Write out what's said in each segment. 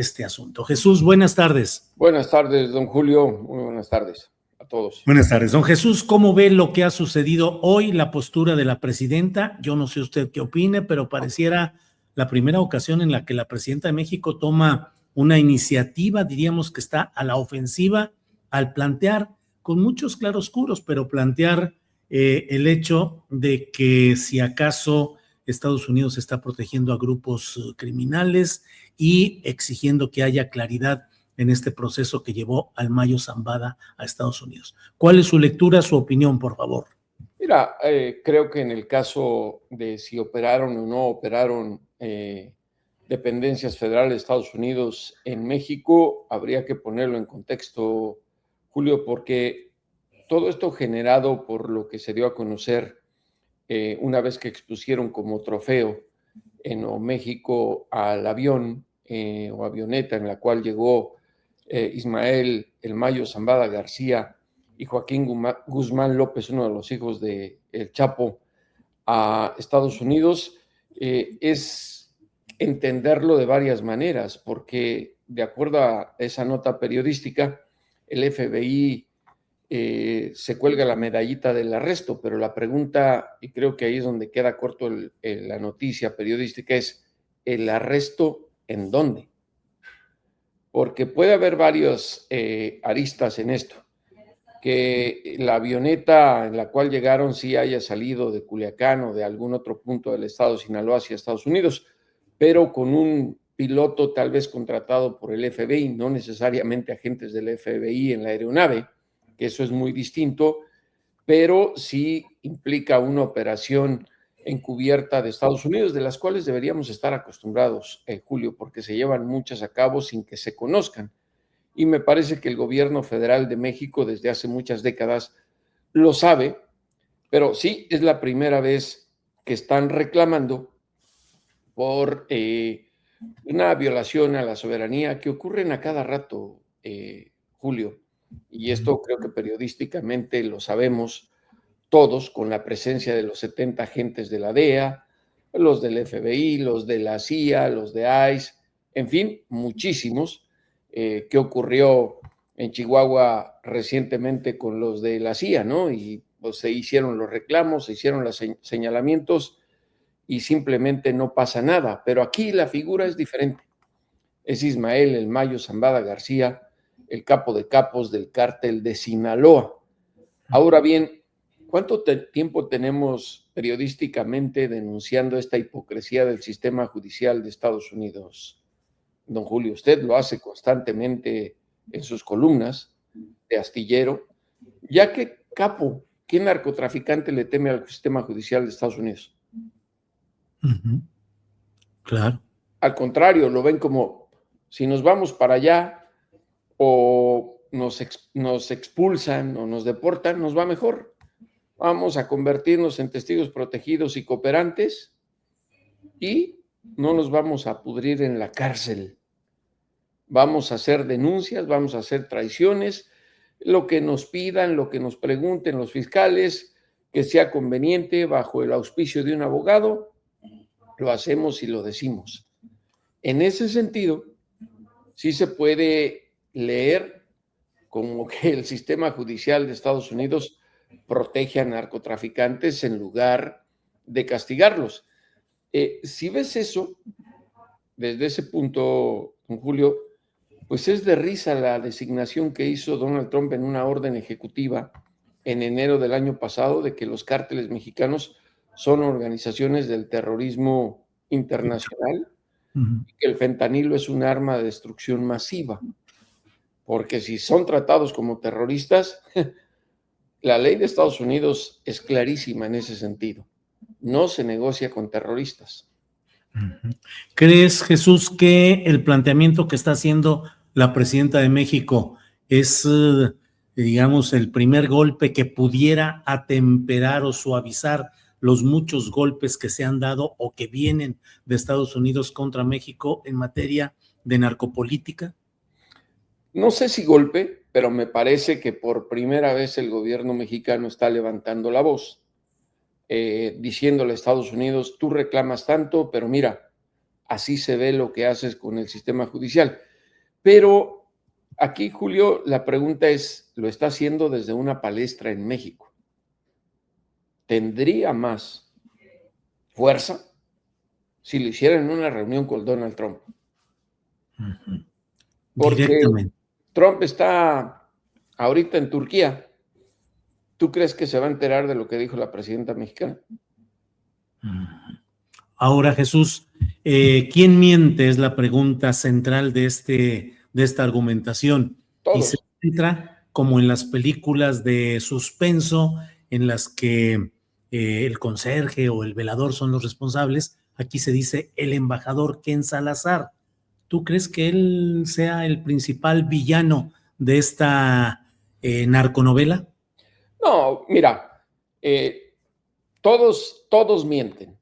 este asunto. Jesús, buenas tardes. Buenas tardes, don Julio. Muy buenas tardes a todos. Buenas tardes. Don Jesús, ¿cómo ve lo que ha sucedido hoy, la postura de la presidenta? Yo no sé usted qué opine, pero pareciera la primera ocasión en la que la presidenta de México toma una iniciativa, diríamos que está a la ofensiva, al plantear, con muchos claroscuros, pero plantear el hecho de que si acaso Estados Unidos está protegiendo a grupos criminales y exigiendo que haya claridad en este proceso que llevó al Mayo Zambada a Estados Unidos. ¿Cuál es su lectura, su opinión, por favor? Mira, creo que en el caso de si operaron o no operaron dependencias federales de Estados Unidos en México, habría que ponerlo en contexto, Julio, porque todo esto generado por lo que se dio a conocer una vez que expusieron como trofeo en Nuevo México al avión o avioneta en la cual llegó Ismael El Mayo Zambada García y Joaquín Guzmán López, uno de los hijos de El Chapo, a Estados Unidos, es entenderlo de varias maneras, porque de acuerdo a esa nota periodística, el FBI se cuelga la medallita del arresto, pero la pregunta, y creo que ahí es donde queda corto la noticia periodística, es ¿el arresto en dónde? Porque puede haber varios aristas en esto. Que la avioneta en la cual llegaron sí haya salido de Culiacán o de algún otro punto del estado de Sinaloa hacia Estados Unidos, pero con un piloto tal vez contratado por el FBI, no necesariamente agentes del FBI en la aeronave, que eso es muy distinto, pero sí implica una operación encubierta de Estados Unidos, de las cuales deberíamos estar acostumbrados, Julio, porque se llevan muchas a cabo sin que se conozcan. Y me parece que el gobierno federal de México desde hace muchas décadas lo sabe, pero sí es la primera vez que están reclamando por una violación a la soberanía que ocurren a cada rato, Julio. Y esto creo que periodísticamente lo sabemos todos, con la presencia de los 70 agentes de la DEA, los del FBI, los de la CIA, los de ICE, en fin, muchísimos. ¿Qué ocurrió en Chihuahua recientemente con los de la CIA, ¿no? Y pues, se hicieron los reclamos, se hicieron los señalamientos y simplemente no pasa nada. Pero aquí la figura es diferente. Es Ismael El Mayo Zambada García, el capo de capos del cártel de Sinaloa. Ahora bien, ¿cuánto tiempo tenemos periodísticamente denunciando esta hipocresía del sistema judicial de Estados Unidos? Don Julio, usted lo hace constantemente en sus columnas de astillero, ya que capo, ¿qué narcotraficante le teme al sistema judicial de Estados Unidos? Claro. Al contrario, lo ven como, si nos vamos para allá o nos expulsan o nos deportan, nos va mejor. Vamos a convertirnos en testigos protegidos y cooperantes y no nos vamos a pudrir en la cárcel. Vamos a hacer denuncias, vamos a hacer traiciones, lo que nos pidan, lo que nos pregunten los fiscales, que sea conveniente bajo el auspicio de un abogado, lo hacemos y lo decimos. En ese sentido, sí se puede leer como que el sistema judicial de Estados Unidos protege a narcotraficantes en lugar de castigarlos. Si ves eso, desde ese punto, don Julio, pues es de risa la designación que hizo Donald Trump en una orden ejecutiva en enero del año pasado de que los cárteles mexicanos son organizaciones del terrorismo internacional y que el fentanilo es un arma de destrucción masiva. Porque si son tratados como terroristas, la ley de Estados Unidos es clarísima en ese sentido. No se negocia con terroristas. ¿Crees, Jesús, que el planteamiento que está haciendo la presidenta de México es, digamos, el primer golpe que pudiera atemperar o suavizar los muchos golpes que se han dado o que vienen de Estados Unidos contra México en materia de narcopolítica? No sé si golpe, pero me parece que por primera vez el gobierno mexicano está levantando la voz, diciéndole a Estados Unidos, tú reclamas tanto, pero mira, así se ve lo que haces con el sistema judicial. Pero aquí, Julio, la pregunta es, lo está haciendo desde una palestra en México. ¿Tendría más fuerza si lo hiciera en una reunión con Donald Trump? Porque Directamente. Trump está ahorita en Turquía. ¿Tú crees que se va a enterar de lo que dijo la presidenta mexicana? Ahora, Jesús, ¿quién miente? Es la pregunta central de esta argumentación. Y se Todos. centra como en las películas de suspenso en las que el conserje o el velador son los responsables. Aquí se dice el embajador Ken Salazar. ¿Tú crees que él sea el principal villano de esta narconovela? No, mira, todos mienten.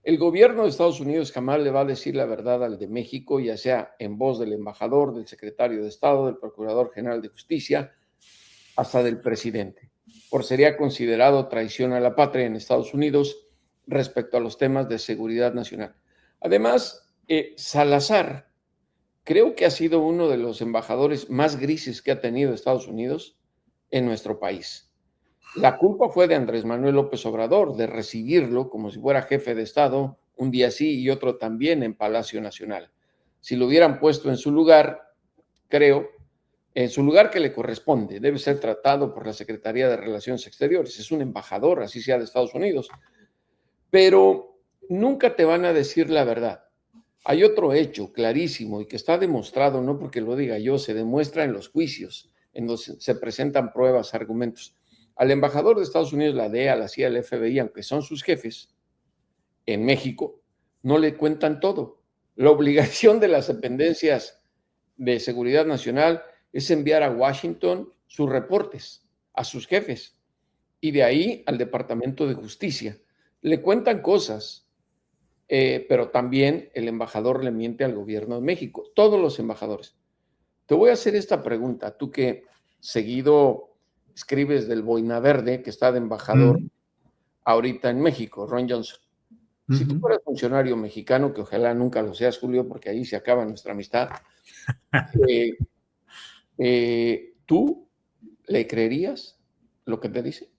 El gobierno de Estados Unidos jamás le va a decir la verdad al de México, ya sea en voz del embajador, del secretario de Estado, del Procurador General de Justicia, hasta del presidente, por sería considerado traición a la patria en Estados Unidos respecto a los temas de seguridad nacional. Además, Salazar creo que ha sido uno de los embajadores más grises que ha tenido Estados Unidos en nuestro país. La culpa fue de Andrés Manuel López Obrador, de recibirlo como si fuera jefe de Estado, un día sí y otro también en Palacio Nacional. Si lo hubieran puesto en su lugar, creo, en su lugar que le corresponde, debe ser tratado por la Secretaría de Relaciones Exteriores. Es un embajador, así sea de Estados Unidos. Pero nunca te van a decir la verdad. Hay otro hecho clarísimo y que está demostrado, no porque lo diga yo, se demuestra en los juicios, en donde se presentan pruebas, argumentos. Al embajador de Estados Unidos, la DEA, la CIA, el FBI, aunque son sus jefes, en México, no le cuentan todo. La obligación de las dependencias de seguridad nacional es enviar a Washington sus reportes a sus jefes y de ahí al Departamento de Justicia. Le cuentan cosas, pero también el embajador le miente al gobierno de México, todos los embajadores. Te voy a hacer esta pregunta, tú que seguido escribes del Boina Verde, que está de embajador ahorita en México, Ron Johnson. Si tú fueras funcionario mexicano, que ojalá nunca lo seas, Julio, porque ahí se acaba nuestra amistad, ¿tú le creerías lo que te dice?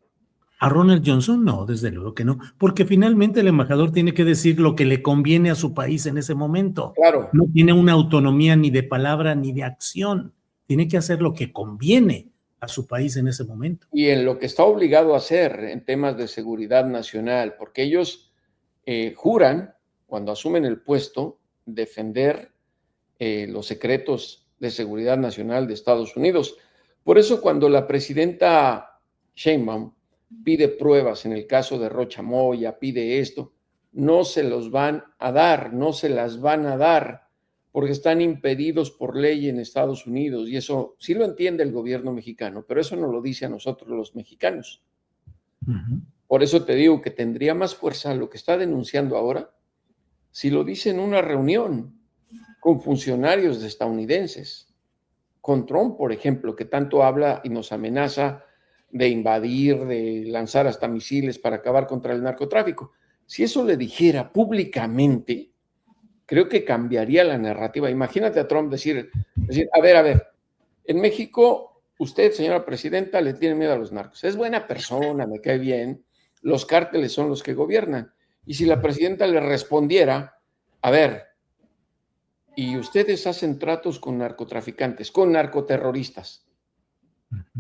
A Ronald Johnson no, desde luego que no, porque finalmente el embajador tiene que decir lo que le conviene a su país en ese momento. Claro. No tiene una autonomía ni de palabra ni de acción. Tiene que hacer lo que conviene a su país en ese momento. Y en lo que está obligado a hacer en temas de seguridad nacional, porque ellos juran, cuando asumen el puesto, defender los secretos de seguridad nacional de Estados Unidos. Por eso cuando la presidenta Sheinbaum pide pruebas en el caso de Rocha Moya, pide esto, no se los van a dar, no se las van a dar, porque están impedidos por ley en Estados Unidos, y eso sí lo entiende el gobierno mexicano, pero eso no lo dice a nosotros los mexicanos. Por eso te digo que tendría más fuerza lo que está denunciando ahora si lo dice en una reunión con funcionarios estadounidenses, con Trump, por ejemplo, que tanto habla y nos amenaza de invadir, de lanzar hasta misiles para acabar contra el narcotráfico. Si eso le dijera públicamente, creo que cambiaría la narrativa. Imagínate a Trump decir, a ver, en México, usted, señora presidenta, le tiene miedo a los narcos. Es buena persona, me cae bien. Los cárteles son los que gobiernan. Y si la presidenta le respondiera, a ver, y ustedes hacen tratos con narcotraficantes, con narcoterroristas,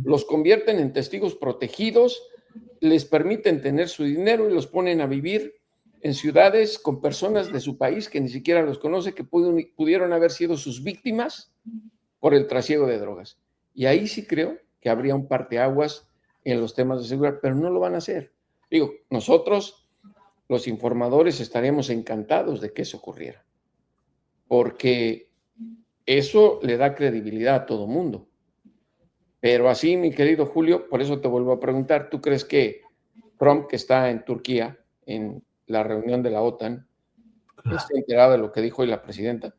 los convierten en testigos protegidos, les permiten tener su dinero y los ponen a vivir en ciudades con personas de su país que ni siquiera los conoce, que pudieron haber sido sus víctimas por el trasiego de drogas. Y ahí sí creo que habría un parteaguas en los temas de seguridad, pero no lo van a hacer. Digo, nosotros, los informadores, estaríamos encantados de que eso ocurriera, porque eso le da credibilidad a todo mundo. Pero así, mi querido Julio, por eso te vuelvo a preguntar, ¿tú crees que Trump, que está en Turquía, en la reunión de la OTAN, está enterado de lo que dijo hoy la presidenta?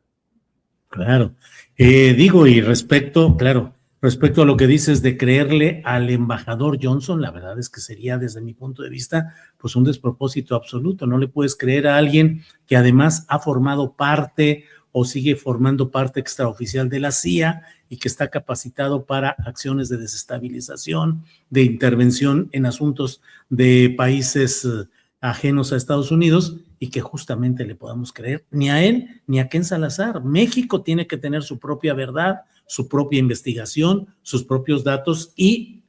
Claro. Y respecto a lo que dices de creerle al embajador Johnson, la verdad es que sería, desde mi punto de vista, pues un despropósito absoluto. No le puedes creer a alguien que además ha formado parte o sigue formando parte extraoficial de la CIA y que está capacitado para acciones de desestabilización, de intervención en asuntos de países ajenos a Estados Unidos, y que justamente le podamos creer ni a él ni a Ken Salazar. México tiene que tener su propia verdad, su propia investigación, sus propios datos y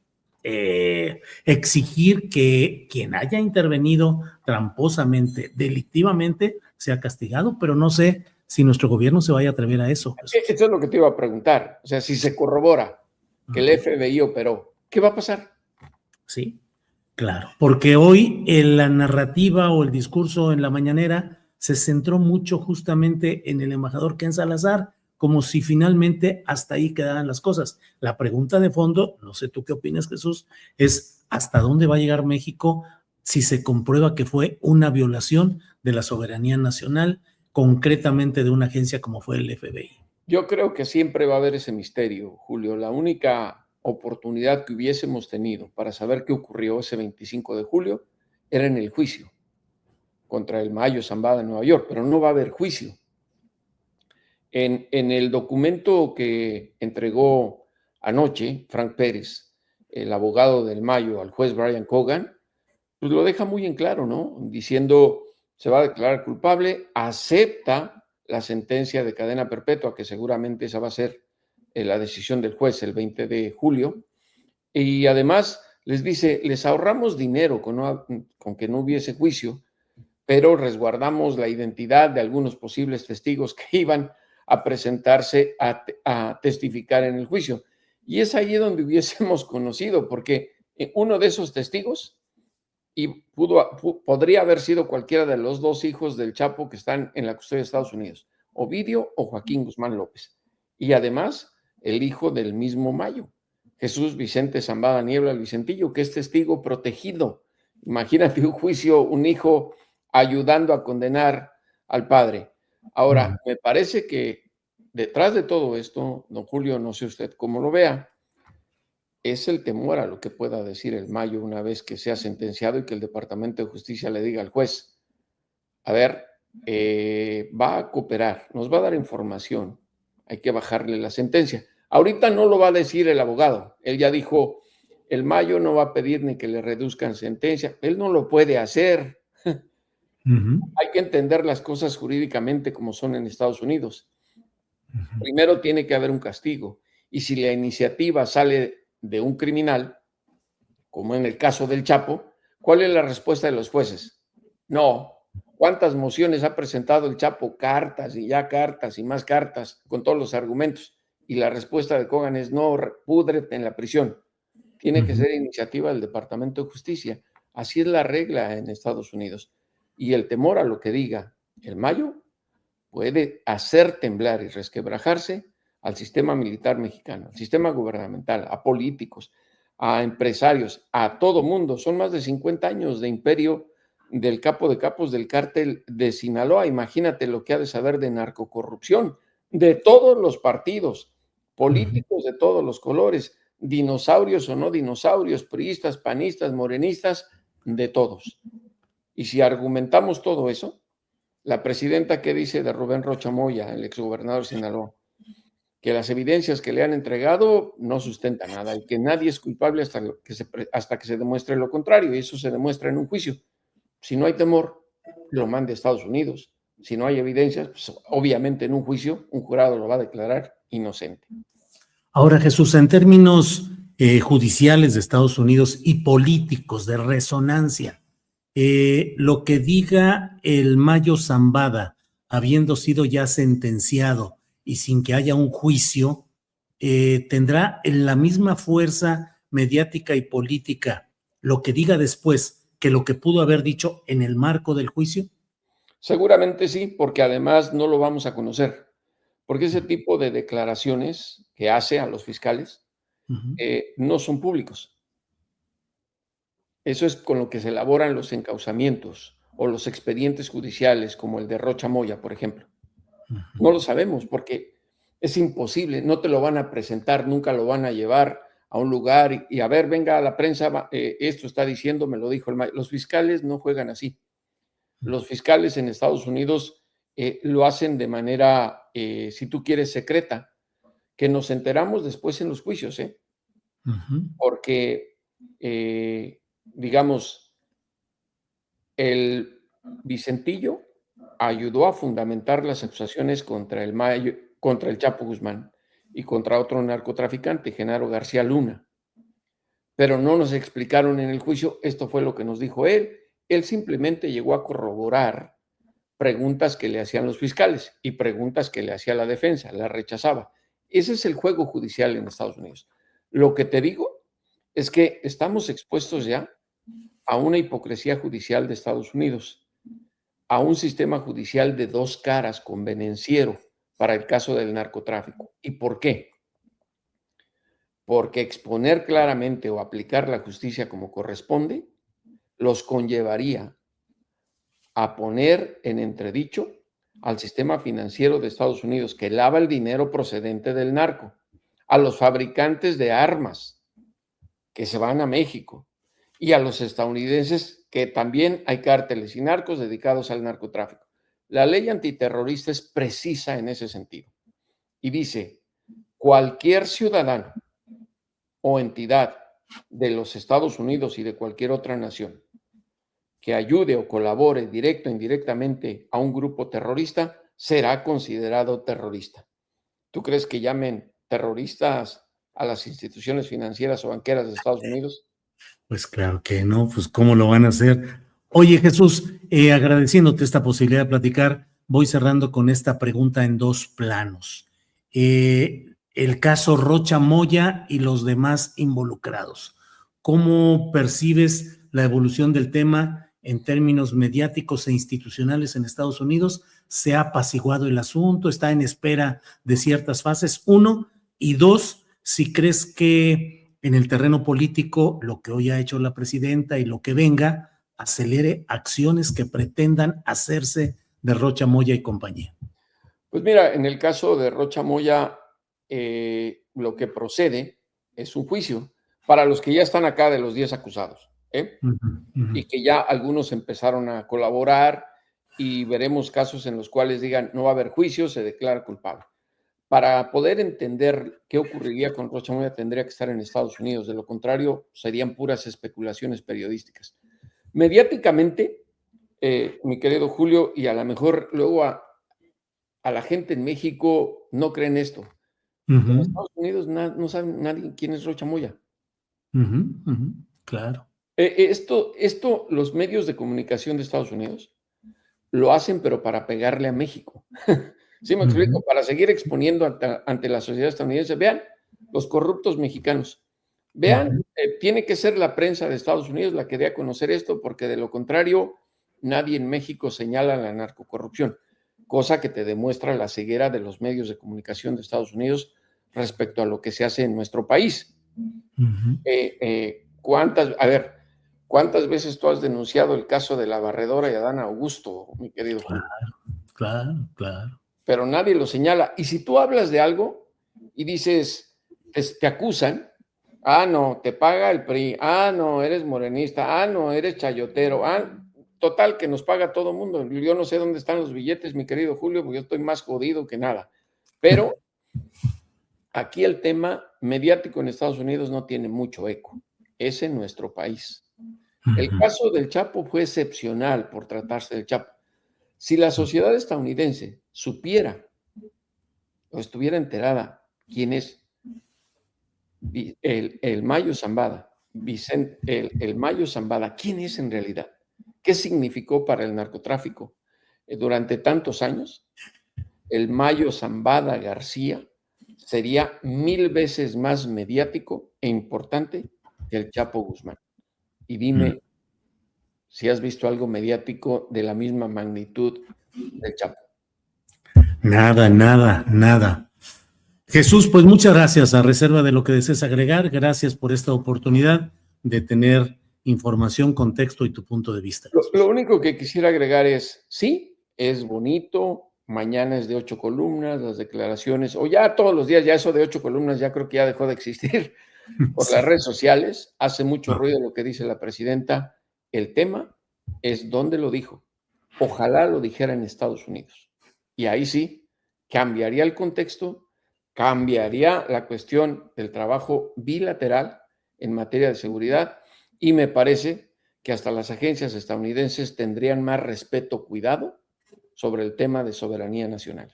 exigir que quien haya intervenido tramposamente, delictivamente, sea castigado, pero no sé si nuestro gobierno se vaya a atrever a eso. Eso es lo que te iba a preguntar. O sea, si se corrobora que el FBI operó, ¿qué va a pasar? Sí, claro, porque hoy en la narrativa o el discurso en la mañanera se centró mucho justamente en el embajador Ken Salazar, como si finalmente hasta ahí quedaran las cosas. La pregunta de fondo, no sé tú qué opinas, Jesús, es ¿hasta dónde va a llegar México si se comprueba que fue una violación de la soberanía nacional, concretamente de una agencia como fue el FBI? Yo creo que siempre va a haber ese misterio, Julio. La única oportunidad que hubiésemos tenido para saber qué ocurrió ese 25 de julio era en el juicio contra el Mayo Zambada en Nueva York, pero no va a haber juicio. En el documento que entregó anoche Frank Pérez, el abogado del Mayo, al juez Brian Cogan, pues lo deja muy en claro, ¿no? Diciendo, se va a declarar culpable, acepta la sentencia de cadena perpetua, que seguramente esa va a ser la decisión del juez el 20 de julio, y además les dice, les ahorramos dinero con que no hubiese juicio, pero resguardamos la identidad de algunos posibles testigos que iban a presentarse a testificar en el juicio. Y es ahí donde hubiésemos conocido, porque uno de esos testigos podría haber sido cualquiera de los dos hijos del Chapo que están en la custodia de Estados Unidos, Ovidio o Joaquín Guzmán López. Y además, el hijo del mismo Mayo, Jesús Vicente Zambada Niebla, el Vicentillo, que es testigo protegido. Imagínate un juicio, un hijo ayudando a condenar al padre. Ahora, me parece que detrás de todo esto, don Julio, no sé usted cómo lo vea, es el temor a lo que pueda decir el Mayo una vez que sea sentenciado y que el Departamento de Justicia le diga al juez, a ver, va a cooperar, nos va a dar información, hay que bajarle la sentencia. Ahorita no lo va a decir el abogado, él ya dijo, el Mayo no va a pedir ni que le reduzcan sentencia, él no lo puede hacer. Hay que entender las cosas jurídicamente como son en Estados Unidos. Primero tiene que haber un castigo, y si la iniciativa sale de un criminal, como en el caso del Chapo, ¿cuál es la respuesta de los jueces? No. ¿Cuántas mociones ha presentado el Chapo? Cartas y ya cartas y más cartas con todos los argumentos. Y la respuesta de Cogan es no, púdrete en la prisión. Tiene que ser iniciativa del Departamento de Justicia. Así es la regla en Estados Unidos. Y el temor a lo que diga el Mayo puede hacer temblar y resquebrajarse al sistema militar mexicano, al sistema gubernamental, a políticos, a empresarios, a todo mundo. Son más de 50 años de imperio del capo de capos del cártel de Sinaloa. Imagínate lo que ha de saber de narcocorrupción, de todos los partidos, políticos de todos los colores, dinosaurios o no dinosaurios, priistas, panistas, morenistas, de todos. Y si argumentamos todo eso, la presidenta, ¿qué dice de Rubén Rocha Moya, el exgobernador de Sinaloa? Que las evidencias que le han entregado no sustentan nada y que nadie es culpable hasta que se demuestre lo contrario, y eso se demuestra en un juicio. Si no hay temor, lo mande a Estados Unidos. Si no hay evidencias, pues obviamente en un juicio un jurado lo va a declarar inocente. Ahora, Jesús, en términos judiciales de Estados Unidos y políticos de resonancia, lo que diga el Mayo Zambada, habiendo sido ya sentenciado y sin que haya un juicio, tendrá la misma fuerza mediática y política lo que diga después que lo que pudo haber dicho en el marco del juicio. Seguramente sí, porque además no lo vamos a conocer, porque ese tipo de declaraciones que hace a los fiscales no son públicos. Eso es con lo que se elaboran los encauzamientos o los expedientes judiciales, como el de Rocha Moya, por ejemplo. No lo sabemos porque es imposible, no te lo van a presentar, nunca lo van a llevar a un lugar y a ver, venga a la prensa, esto está diciendo, me lo dijo el Mayo. Los fiscales no juegan así. Los fiscales en Estados Unidos lo hacen de manera, si tú quieres, secreta, que nos enteramos después en los juicios, porque, digamos, el Vicentillo ayudó a fundamentar las acusaciones contra el Chapo Guzmán y contra otro narcotraficante, Genaro García Luna. Pero no nos explicaron en el juicio, esto fue lo que nos dijo él. Él simplemente llegó a corroborar preguntas que le hacían los fiscales y preguntas que le hacía la defensa, la rechazaba. Ese es el juego judicial en Estados Unidos. Lo que te digo es que estamos expuestos ya a una hipocresía judicial de Estados Unidos, a un sistema judicial de dos caras, convenenciero, para el caso del narcotráfico. ¿Y por qué? Porque exponer claramente o aplicar la justicia como corresponde los conllevaría a poner en entredicho al sistema financiero de Estados Unidos que lava el dinero procedente del narco, a los fabricantes de armas que se van a México y a los estadounidenses que también hay cárteles y narcos dedicados al narcotráfico. La ley antiterrorista es precisa en ese sentido y dice, cualquier ciudadano o entidad de los Estados Unidos y de cualquier otra nación que ayude o colabore directo o indirectamente a un grupo terrorista será considerado terrorista. ¿Tú crees que llamen terroristas a las instituciones financieras o banqueras de Estados Unidos? Pues claro que no, pues ¿cómo lo van a hacer? Oye, Jesús, agradeciéndote esta posibilidad de platicar, voy cerrando con esta pregunta en dos planos. El caso Rocha Moya y los demás involucrados. ¿Cómo percibes la evolución del tema en términos mediáticos e institucionales en Estados Unidos? ¿Se ha apaciguado el asunto? ¿Está en espera de ciertas fases? Uno. Y dos, si crees que en el terreno político lo que hoy ha hecho la presidenta y lo que venga acelere acciones que pretendan hacerse de Rocha Moya y compañía. Pues mira, en el caso de Rocha Moya, lo que procede es un juicio para los que ya están acá de los 10 acusados, y que ya algunos empezaron a colaborar y veremos casos en los cuales digan no va a haber juicio, se declara culpable. Para poder entender qué ocurriría con Rocha Moya tendría que estar en Estados Unidos, de lo contrario serían puras especulaciones periodísticas. Mediáticamente, mi querido Julio, y a lo mejor luego a la gente en México no creen esto. En Estados Unidos no sabe nadie quién es Rocha Moya. Claro. Esto los medios de comunicación de Estados Unidos lo hacen, pero para pegarle a México. ¿Sí me explico? Para seguir exponiendo ante la sociedad estadounidense. Vean los corruptos mexicanos. Vean, tiene que ser la prensa de Estados Unidos la que dé a conocer esto, porque de lo contrario, nadie en México señala la narcocorrupción, cosa que te demuestra la ceguera de los medios de comunicación de Estados Unidos respecto a lo que se hace en nuestro país. ¿Cuántas veces tú has denunciado el caso de la barredora y Adán Augusto, mi querido Julio? Claro. Pero nadie lo señala. Y si tú hablas de algo y dices, te acusan, no, te paga el PRI, no, eres morenista, no, eres chayotero, total, que nos paga todo el mundo. Yo no sé dónde están los billetes, mi querido Julio, porque yo estoy más jodido que nada. Pero aquí el tema mediático en Estados Unidos no tiene mucho eco. Es en nuestro país. El caso del Chapo fue excepcional por tratarse del Chapo. Si la sociedad estadounidense supiera o estuviera enterada quién es el Mayo Zambada, el Mayo Zambada, quién es en realidad, qué significó para el narcotráfico durante tantos años, el Mayo Zambada García sería 1000 veces más mediático e importante que el Chapo Guzmán. Y dime si has visto algo mediático de la misma magnitud del Chapo. Nada. Jesús, pues muchas gracias. A reserva de lo que desees agregar, gracias por esta oportunidad de tener información, contexto y tu punto de vista. Lo único que quisiera agregar es, sí, es bonito, mañana es de 8 columnas, las declaraciones, o ya todos los días, ya eso de 8 columnas ya creo que ya dejó de existir por las redes sociales, hace mucho ruido lo que dice la presidenta. El tema es dónde lo dijo. Ojalá lo dijera en Estados Unidos. Y ahí sí, cambiaría el contexto, cambiaría la cuestión del trabajo bilateral en materia de seguridad, y me parece que hasta las agencias estadounidenses tendrían más respeto, cuidado sobre el tema de soberanía nacional.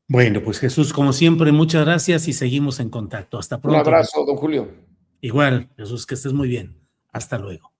Bueno, pues Jesús, como siempre, muchas gracias y seguimos en contacto. Hasta Un pronto. abrazo, don Julio. Igual, Jesús, que estés muy bien. Hasta luego.